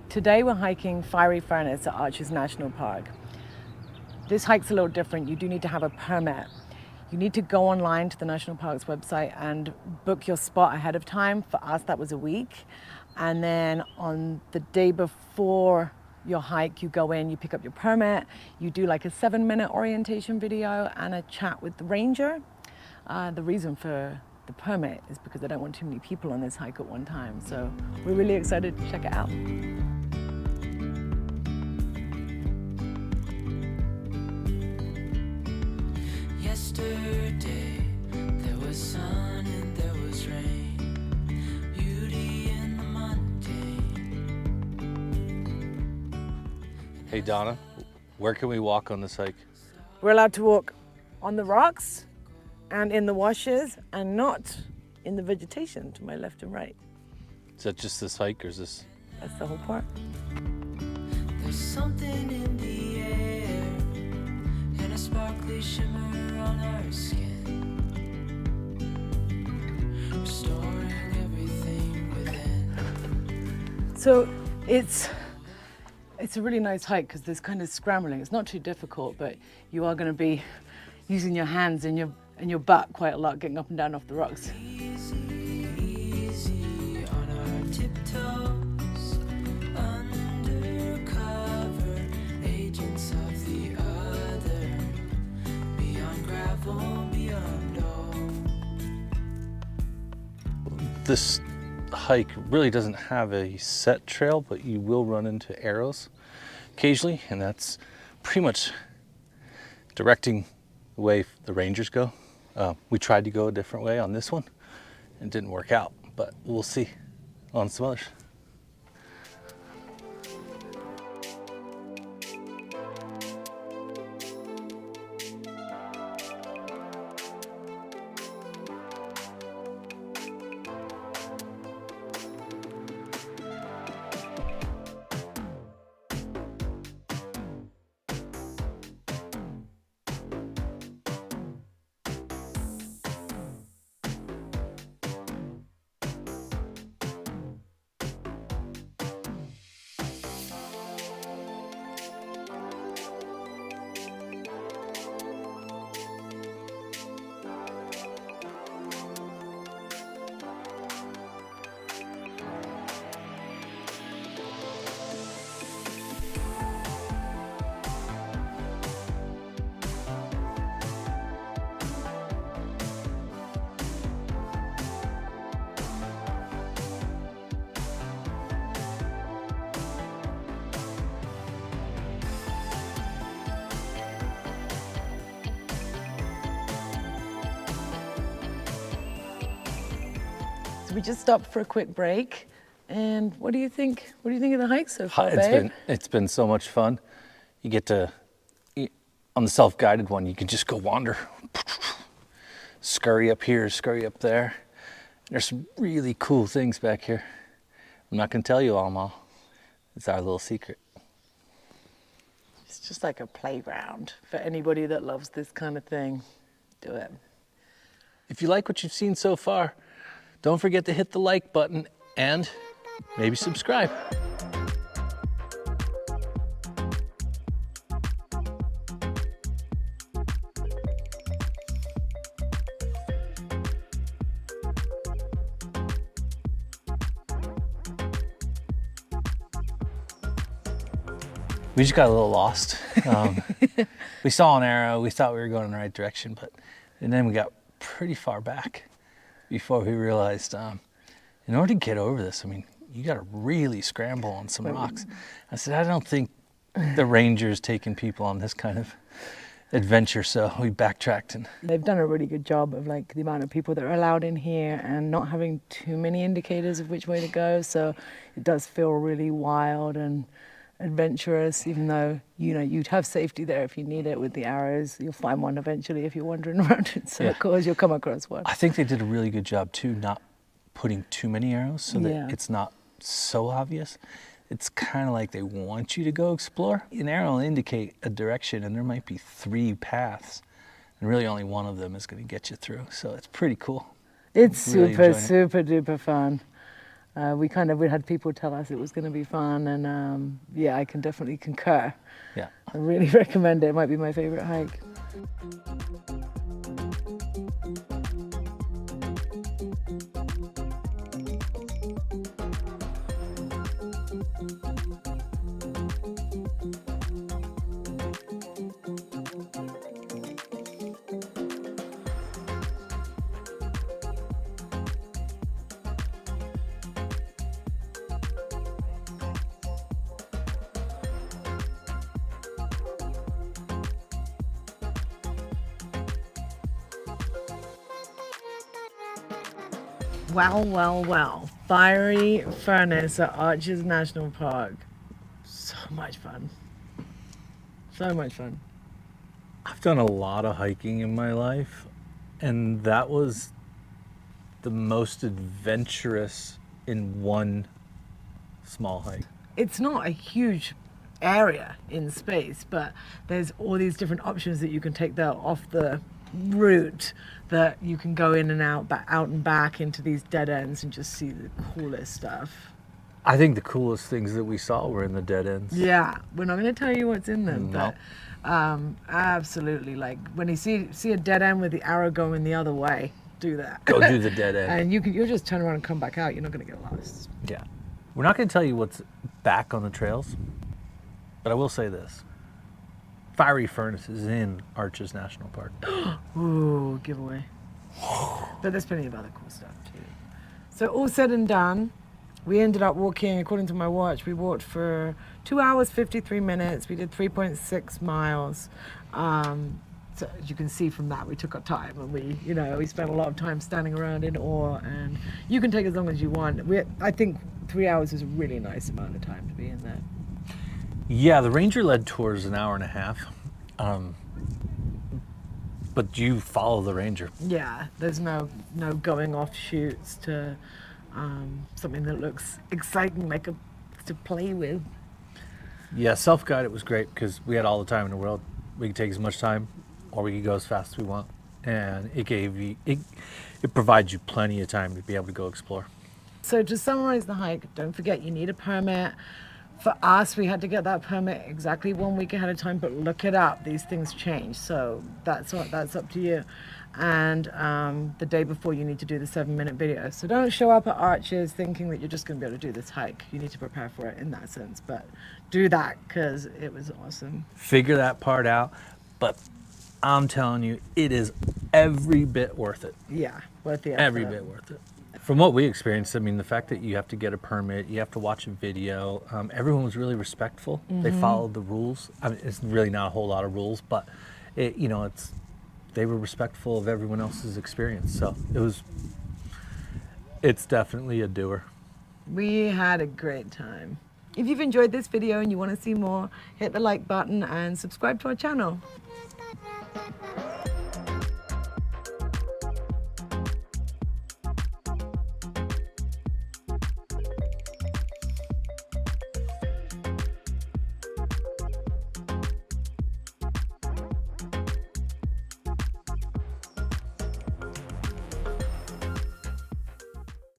Today we're hiking Fiery Furnace at Arches National Park. This hike's a little different. You do need to have a permit. You need to go online to the National Park's website and book your spot ahead of time. For us, that was a week. And then on the day before your hike, you go in, you pick up your permit, you do like a 7-minute orientation video and a chat with the ranger. The reason for the permit is because I don't want too many people on this hike at one time. So we're really excited to check it out. Yesterday there was sun and there was rain, beauty in the mundane. Hey Donna, where can we walk on this hike? We're allowed to walk on the rocks and in the washes and not in the vegetation to my left and right. Is that just this hike or is this? That's the whole part. There's something in the air and a sparkly shimmer on our skin, restoring everything within. So it's a really nice hike because there's kind of scrambling. It's not too difficult, but you are going to be using your hands and your butt quite a lot, getting up and down off the rocks. Easy on our tiptoes, undercover agents of the other, beyond gravel, beyond all. This hike really doesn't have a set trail, but you will run into arrows occasionally, and that's pretty much directing the way the rangers go. We tried to go a different way on this one and it didn't work out, but we'll see on some others. So we just stopped for a quick break. And what do you think? What do you think of the hike so far, babe? It's been so much fun. You get to, on the self-guided one, you can just go wander. Scurry up here, scurry up there. There's some really cool things back here. I'm not gonna tell you all. It's our little secret. It's just like a playground for anybody that loves this kind of thing. Do it. If you like what you've seen so far, don't forget to hit the like button and maybe subscribe. We just got a little lost. We saw an arrow, we thought we were going in the right direction, and then we got pretty far back before we realized, in order to get over this, I mean, you got to really scramble on some rocks. I said, I don't think the ranger's taking people on this kind of adventure, so we backtracked. And they've done a really good job of like the amount of people that are allowed in here and not having too many indicators of which way to go. So it does feel really wild and adventurous, even though, you know, you'd have safety there if you need it with the arrows. You'll find one eventually if you're wandering around in circles, you'll come across one. I think they did a really good job too, not putting too many arrows so that it's not so obvious. It's kind of like they want you to go explore. An arrow will indicate a direction and there might be 3 paths and really only one of them is going to get you through. So it's pretty cool. It's really super duper fun. We had people tell us it was going to be fun, and yeah, I can definitely concur. Yeah. I really recommend it. It might be my favorite hike. Wow, wow, wow. Fiery Furnace at Arches National Park. So much fun. So much fun. I've done a lot of hiking in my life, and that was the most adventurous in one small hike. It's not a huge area in space, but there's all these different options that you can take there off the route, that you can go in and out, out and back into these dead ends and just see the coolest stuff. I think the coolest things that we saw were in the dead ends. Yeah, we're not going to tell you what's in them, No. but absolutely, like when you see a dead end with the arrow going the other way, do that. Go do the dead end. And you'll just turn around and come back out. You're not going to get lost. Yeah. We're not going to tell you what's back on the trails, but I will say this. Fiery Furnace is in Arches National Park. Ooh, giveaway. But there's plenty of other cool stuff too. So all said and done, we ended up walking, according to my watch, we walked for 2 hours, 53 minutes. We did 3.6 miles. So as you can see from that, we took our time, and we spent a lot of time standing around in awe, and you can take as long as you want. I think 3 hours is a really nice amount of time to be in there. Yeah, the ranger-led tour is an hour and a half, but you follow the ranger. Yeah, there's no going off shoots to something that looks exciting, like to play with. Yeah, self-guided was great because we had all the time in the world. We could take as much time, or we could go as fast as we want, and it provides you plenty of time to be able to go explore. So to summarize the hike, don't forget you need a permit. For us, we had to get that permit exactly 1 week ahead of time, but look it up. These things change, so that's up to you. And the day before, you need to do the 7-minute video. So don't show up at Arches thinking that you're just going to be able to do this hike. You need to prepare for it in that sense, but do that because it was awesome. Figure that part out, but I'm telling you, it is every bit worth it. Yeah, worth the effort. Every bit worth it. From what we experienced, I mean, the fact that you have to get a permit, you have to watch a video, everyone was really respectful. Mm-hmm. They followed the rules. I mean, it's really not a whole lot of rules, but they were respectful of everyone else's experience. So it's definitely a doer. We had a great time. If you've enjoyed this video and you want to see more, hit the like button and subscribe to our channel.